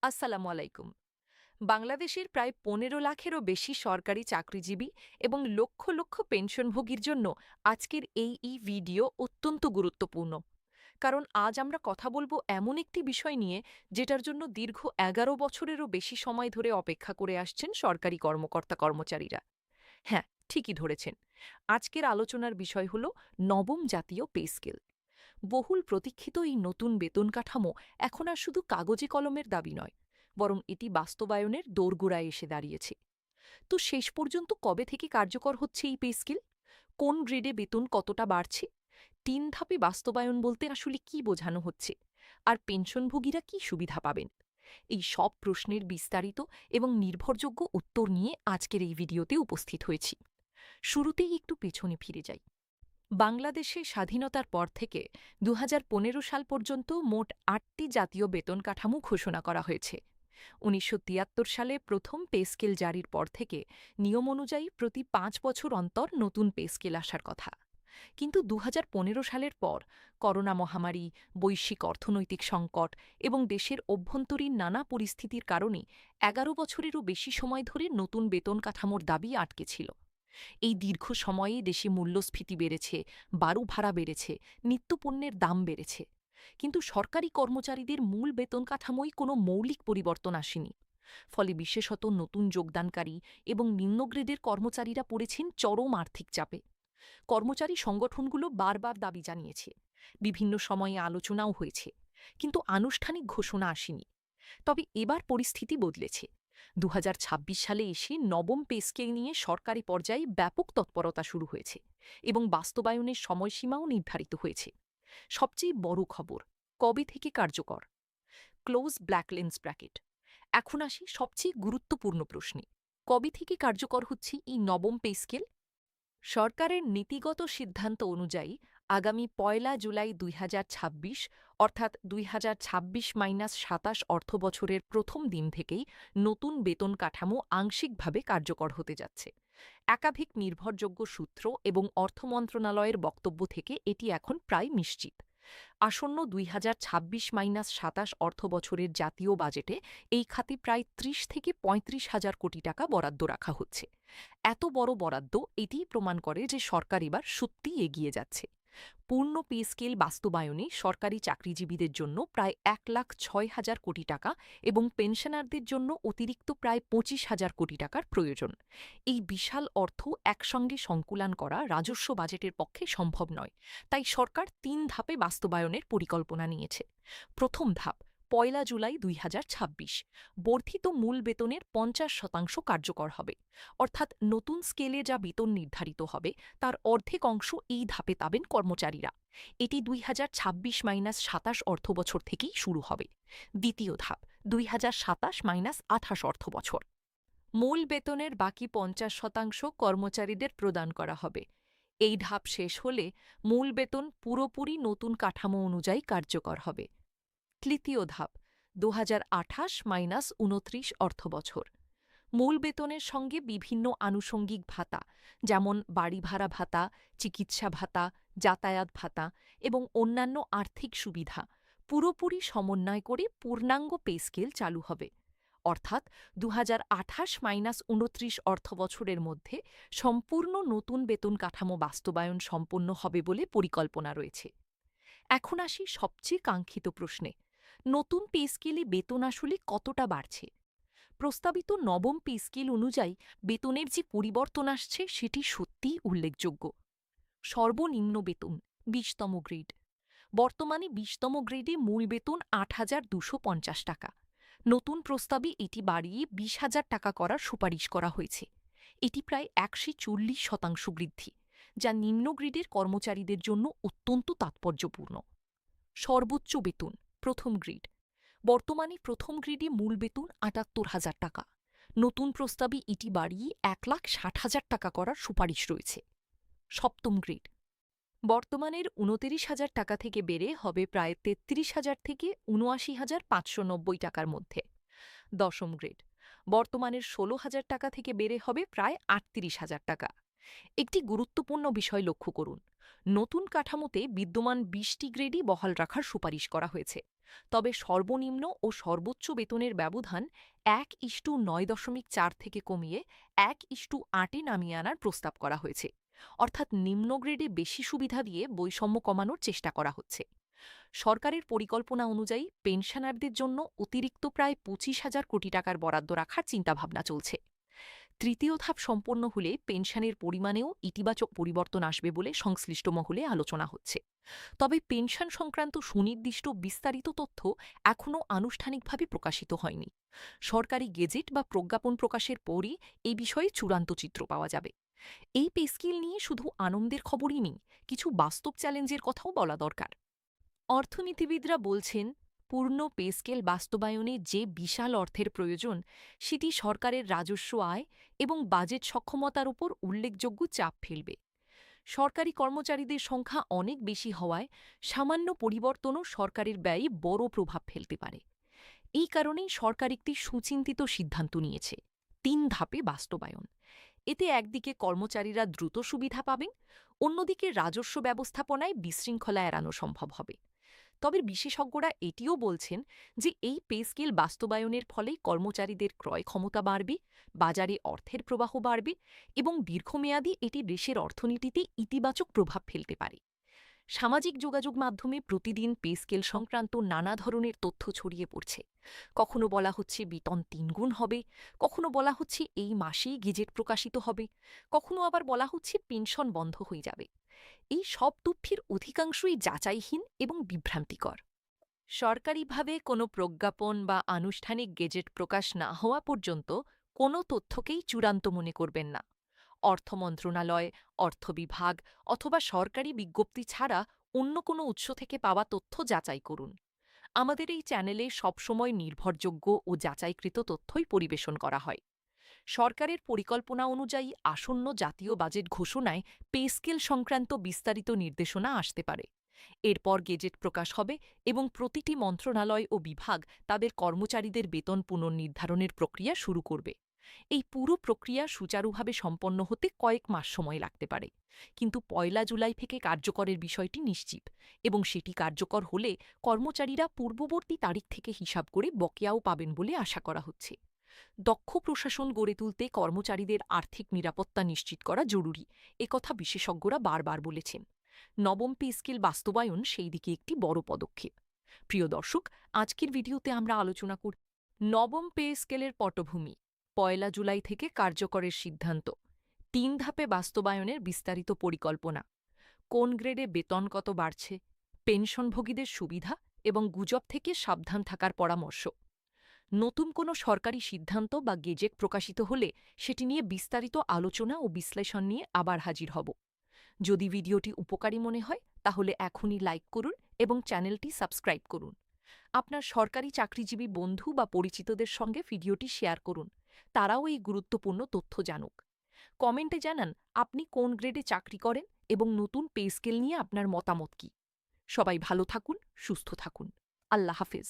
আসসালামু আলাইকুম। বাংলাদেশের প্রায় ১৫ লাখেরও বেশি সরকারি চাকরিজীবী এবং লক্ষ লক্ষ পেনশনভোগীর জন্য আজকের এই ভিডিও অত্যন্ত গুরুত্বপূর্ণ। কারণ আজ আমরা কথা বলবো এমন একটি বিষয় নিয়ে যেটার জন্য দীর্ঘ ১১ বছরেরও বেশি সময় ধরে অপেক্ষা করে আসছেন সরকারি কর্মকর্তা-কর্মচারীরা। হ্যাঁ, ঠিকই ধরেছেন। আজকের আলোচনার বিষয় হল নবম জাতীয় পে স্কেল। বহুল প্রতীক্ষিত এই নতুন বেতন কাঠামো এখন আর শুধু কাগজে কলমের দাবি নয়, বরং এটি বাস্তবায়নের দোরগোড়ায় এসে দাঁড়িয়েছে। তো শেষ পর্যন্ত কবে থেকে কার্যকর হচ্ছে এই পে স্কেল? কোন গ্রেডে বেতন কতটা বাড়ছে? ৩ ধাপে বাস্তবায়ন বলতে আসলে কি বোঝানো হচ্ছে? আর পেনশনভোগীরা কি সুবিধা পাবেন? এই সব প্রশ্নের বিস্তারিত এবং নির্ভরযোগ্য উত্তর নিয়ে আজকের এই ভিডিওতে উপস্থিত হয়েছি। শুরুতেই একটু পেছনে ফিরে যাই। বাংলাদেশে স্বাধীনতার পর থেকে ২০১৫ সাল পর্যন্ত মোট ৮টি জাতীয় বেতন কাঠামো ঘোষণা করা হয়েছে। ১৯৭৩ সালে প্রথম পে স্কেল জারির পর থেকে নিয়ম অনুযায়ী প্রতি ৫ বছর অন্তর নতুন পে স্কেল আসার কথা। কিন্তু ২০১৫ সালের পর করোনা মহামারী, বৈশ্বিক অর্থনৈতিক সংকট এবং দেশের অভ্যন্তরীণ নানা পরিস্থিতির কারণে ১১ বছরেরও বেশি সময় ধরে নতুন বেতন কাঠামোর দাবি আটকে ছিল। এই দীর্ঘ সময়ে দেশে মূল্যস্ফীতি বেড়েছে, বাড়ু ভাড়া বেড়েছে, নিত্যপণ্যের দাম বেড়েছে। কিন্তু সরকারি কর্মচারীদের মূল বেতন কাঠামোয় কোনো মৌলিক পরিবর্তন আসেনি। ফলে বিশেষত নতুন যোগদানকারী এবং নিম্ন গ্রেডের কর্মচারীরা পড়েছেন চরম আর্থিক চাপে। কর্মচারী সংগঠনগুলো বারবার দাবি জানিয়েছে, বিভিন্ন সময়ে আলোচনাও হয়েছে, কিন্তু আনুষ্ঠানিক ঘোষণা আসেনি। তবে এবার পরিস্থিতি বদলেছে। ২০২৬ সালে এসে নবম পে স্কেল নিয়ে সরকারি পর্যায়ে ব্যাপক তৎপরতা শুরু হয়েছে এবং বাস্তবায়নের সময়সীমাও নির্ধারিত হয়েছে। সবচেয়ে বড় খবর, কবে থেকে কার্যকর? Close black lens bracket. এখন আসি সবচেয়ে গুরুত্বপূর্ণ প্রশ্নে, কবে থেকে কার্যকর হচ্ছে এই নবম পে স্কেল? সরকারের নীতিগত সিদ্ধান্ত অনুযায়ী আগামী ১লা জুলাই ২০২৬, অর্থাৎ ২০২৬-২৭ অর্থবছরের প্রথম দিন থেকেই নতুন বেতন কাঠামো আংশিকভাবে কার্যকর হতে যাচ্ছে। একাধিক নির্ভরযোগ্য সূত্র এবং অর্থ মন্ত্রণালয়ের বক্তব্য থেকে এটি এখন প্রায় নিশ্চিত। আসন্ন ২০২৬-২৭ অর্থবছরের জাতীয় বাজেটে এই খাতে প্রায় ৩০ থেকে ৩৫,০০০ কোটি টাকা বরাদ্দ রাখা হচ্ছে। এত বড় বরাদ্দ এটিই প্রমাণ করে যে সরকার এবার সত্যিই এগিয়ে যাচ্ছে। পূর্ণ পে স্কেল বাস্তবায়নে সরকারি চাকরিজীবীদের জন্য প্রায় ১,৬০,০০০ কোটি টাকা এবং পেনশনারদের জন্য অতিরিক্ত প্রায় ২৫,০০০ কোটি টাকার প্রয়োজন। এই বিশাল অর্থ একসঙ্গে সংকুলান করা রাজস্ব বাজেটের পক্ষে সম্ভব নয়। তাই সরকার ৩ ধাপে বাস্তবায়নের পরিকল্পনা নিয়েছে। প্রথম ধাপ, ১লা জুলাই ২০২৬। বর্ধিত মূল বেতনের ৫০% কার্যকর হবে। অর্থাৎ নতুন স্কেলে যা বেতন নির্ধারিত হবে তার অর্ধেক অংশ এই ধাপে পাবেন কর্মচারীরা। এটি ২০২৬-২৭ অর্থবছর থেকেই শুরু হবে। দ্বিতীয় ধাপ, ২০২৭-২৮ অর্থবছর। মূল বেতনের বাকি ৫০% কর্মচারীদের প্রদান করা হবে। এই ধাপ শেষ হলে মূল বেতন পুরোপুরি নতুন কাঠামো অনুযায়ী কার্যকর হবে। তৃতীয় ধাপ, ২০২৮-২৯ অর্থবছর। মূল বেতনের সঙ্গে বিভিন্ন আনুষঙ্গিক ভাতা, যেমন বাড়ি ভাড়া ভাতা, চিকিৎসা ভাতা, যাতায়াত ভাতা এবং অন্যান্য আর্থিক সুবিধা পুরোপুরি সমন্বয় করে পূর্ণাঙ্গ পে স্কেল চালু হবে। অর্থাৎ ২০২৮-২৯ অর্থবছরের মধ্যে সম্পূর্ণ নতুন বেতন কাঠামো বাস্তবায়ন সম্পন্ন হবে বলে পরিকল্পনা রয়েছে। এখন আসি সবচেয়ে কাঙ্ক্ষিত প্রশ্নে, নতুন পে স্কেলে বেতন আসলে কতটা বাড়ছে? প্রস্তাবিত নবম পে স্কেল অনুযায়ী বেতনের যে পরিবর্তন আসছে সেটি সত্যিই উল্লেখযোগ্য। সর্বনিম্ন বেতন ২০তম গ্রেড। বর্তমানে ২০তম গ্রেডে মূল বেতন ৮,২৫০ টাকা। নতুন প্রস্তাবে এটি বাড়িয়ে ২০,০০০ টাকা করার সুপারিশ করা হয়েছে। এটি প্রায় ১৪০% বৃদ্ধি, যা নিম্ন গ্রেডের কর্মচারীদের জন্য অত্যন্ত তাৎপর্যপূর্ণ। সর্বোচ্চ বেতন প্রথম গ্রেড। বর্তমানে প্রথম গ্রেডে মূল বেতন ৭৮,০০০ টাকা। নতুন প্রস্তাবে এটি বাড়িয়ে ১,৬০,০০০ টাকা করার সুপারিশ রয়েছে। সপ্তম গ্রেড। বর্তমানের ২৯,০০০ টাকা থেকে বেড়ে হবে প্রায় ৩৩,০০০ থেকে ৭৯,৫৯০ টাকার মধ্যে। দশম গ্রেড। বর্তমানের ১৬,০০০ টাকা থেকে বেড়ে হবে প্রায় ৩৮,০০০ টাকা। একটি গুরুত্বপূর্ণ বিষয় লক্ষ্য করুন, নতুন কাঠামোতে বিদ্যমান ২০টি গ্রেডই বহাল রাখার সুপারিশ করা হয়েছে। তবে সর্বনিম্ন ও সর্বোচ্চ বেতনের ব্যবধান 1:9.4 থেকে কমিয়ে 1:8-এ নামিয়ে আনার প্রস্তাব করা হয়েছে। অর্থাৎ নিম্ন গ্রেডে বেশি সুবিধা দিয়ে বৈষম্য কমানোর চেষ্টা করা হচ্ছে। সরকারের পরিকল্পনা অনুযায়ী পেনশনারদের জন্য অতিরিক্ত প্রায় 25,000 কোটি টাকার বরাদ্দ রাখার চিন্তাভাবনা চলছে। তৃতীয় ধাপ সম্পন্ন হলে পেনশনের পরিমাণেও ইতিবাচক পরিবর্তন আসবে বলে সংশ্লিষ্ট মহলে আলোচনা হচ্ছে। তবে পেনশন সংক্রান্ত সুনির্দিষ্ট বিস্তারিত তথ্য এখনও আনুষ্ঠানিকভাবে প্রকাশিত হয়নি। সরকারি গেজেট বা প্রজ্ঞাপন প্রকাশের পরই এই বিষয়ে চূড়ান্ত চিত্র পাওয়া যাবে। এই পে স্কেল নিয়ে শুধু আনন্দের খবরই নেই, কিছু বাস্তব চ্যালেঞ্জের কথাও বলা দরকার। অর্থনীতিবিদরা বলছেন, পূর্ণ পে স্কেল বাস্তবায়নে যে বিশাল অর্থের প্রয়োজন, সেটি সরকারের রাজস্ব আয় এবং বাজেট সক্ষমতার উপর উল্লেখযোগ্য চাপ ফেলবে। সরকারি কর্মচারীদের সংখ্যা অনেক বেশি হওয়ায় সামান্য পরিবর্তনও সরকারের ব্যয়ে বড় প্রভাব ফেলতে পারে। এই কারণেই সরকার একটি সুচিন্তিত সিদ্ধান্ত নিয়েছে: 3 ধাপে বাস্তবায়ন। এতে একদিকে কর্মচারীরা দ্রুত সুবিধা পাবেন, অন্যদিকে রাজস্ব ব্যবস্থাপনায় বিশৃঙ্খলা এড়ানো সম্ভব হবে। তবে বিশেষজ্ঞরা এটিও বলছেন যে এই পে স্কেল বাস্তবায়নের ফলে কর্মচারীদের ক্রয় ক্ষমতা বাড়বে, বাজারে অর্থের প্রবাহ বাড়বে এবং দীর্ঘমেয়াদী এটি দেশের অর্থনীতিতে ইতিবাচক প্রভাব ফেলতে পারে। সামাজিক যোগাযোগ মাধ্যমে প্রতিদিন পে স্কেল সংক্রান্ত নানা ধরনের তথ্য ছড়িয়ে পড়ছে। কখনো বলা হচ্ছে বেতন 3 গুণ হবে, কখনো বলা হচ্ছে এই মাসেই গেজেট প্রকাশিত হবে, কখনো আবার বলা হচ্ছে পেনশন বন্ধ হয়ে যাবে। এই সব তথ্যের অধিকাংশই যাচাইহীন এবং বিভ্রান্তিকর। সরকারিভাবে কোনো প্রজ্ঞাপন বা আনুষ্ঠানিক গেজেট প্রকাশ না হওয়া পর্যন্ত কোনো তথ্যকেই চূড়ান্ত মনে করবেন না। অর্থ মন্ত্রণালয়, অর্থ বিভাগ অথবা সরকারি বিজ্ঞপ্তি ছাড়া অন্য কোনো উৎস থেকে পাওয়া তথ্য যাচাই করুন। আমাদের এই চ্যানেলে সবসময় নির্ভরযোগ্য ও যাচাইকৃত তথ্যই পরিবেশন করা হয়। সরকারের পরিকল্পনা অনুযায়ী আসন্ন জাতীয় বাজেট ঘোষণায় পে স্কেল সংক্রান্ত বিস্তারিত নির্দেশনা আসতে পারে। এরপর গেজেট প্রকাশ হবে এবং প্রতিটি মন্ত্রণালয় ও বিভাগ তাদের কর্মচারীদের বেতন পুনর্নির্ধারণের প্রক্রিয়া শুরু করবে। এই পুরো প্রক্রিয়া সুচারুভাবে সম্পন্ন হতে কয়েক মাস সময় লাগতে পারে, কিন্তু 1 জুলাই থেকে কার্যকরের বিষয়টি নিশ্চিত এবং সেটি কার্যকর হলে কর্মচারীরা পূর্ববর্তী তারিখ থেকে হিসাব করে বকেয়াও পাবেন বলে আশা করা হচ্ছে। দক্ষ প্রশাসন গড়ে তুলতে কর্মচারীদের আর্থিক নিরাপত্তা নিশ্চিত করা জরুরি, একথা বিশেষজ্ঞরা বারবার বলেছেন। নবম পে স্কেল বাস্তবায়ন সেই দিকে একটি বড় পদক্ষেপ। প্রিয় দর্শক, আজকের ভিডিওতে আমরা আলোচনা করি নবম পে স্কেলের পটভূমি, 1 জুলাই থেকে কার্যকরের সিদ্ধান্ত, 3 ধাপে বাস্তবায়নের বিস্তারিত পরিকল্পনা, কোন গ্রেডে বেতন কত বাড়ছে, পেনশনভোগীদের সুবিধা এবং গুজব থেকে সাবধান থাকার পরামর্শ। নতুন কোনো সরকারি সিদ্ধান্ত বা গেজেট প্রকাশিত হলে সেটি নিয়ে বিস্তারিত আলোচনা ও বিশ্লেষণ নিয়ে আবার হাজির হব। যদি ভিডিওটি উপকারী মনে হয় তাহলে এখনই লাইক করুন এবং চ্যানেলটি সাবস্ক্রাইব করুন। আপনার সরকারি চাকরিজীবী বন্ধু বা পরিচিতদের সঙ্গে ভিডিওটি শেয়ার করুন, তারাও এই গুরুত্বপূর্ণ তথ্য জানুক। কমেন্টে জানান আপনি কোন গ্রেডে চাকরি করেন এবং নতুন পে স্কেল নিয়ে আপনার মতামত কী। সবাই ভালো থাকুন, সুস্থ থাকুন। আল্লাহ হাফেজ।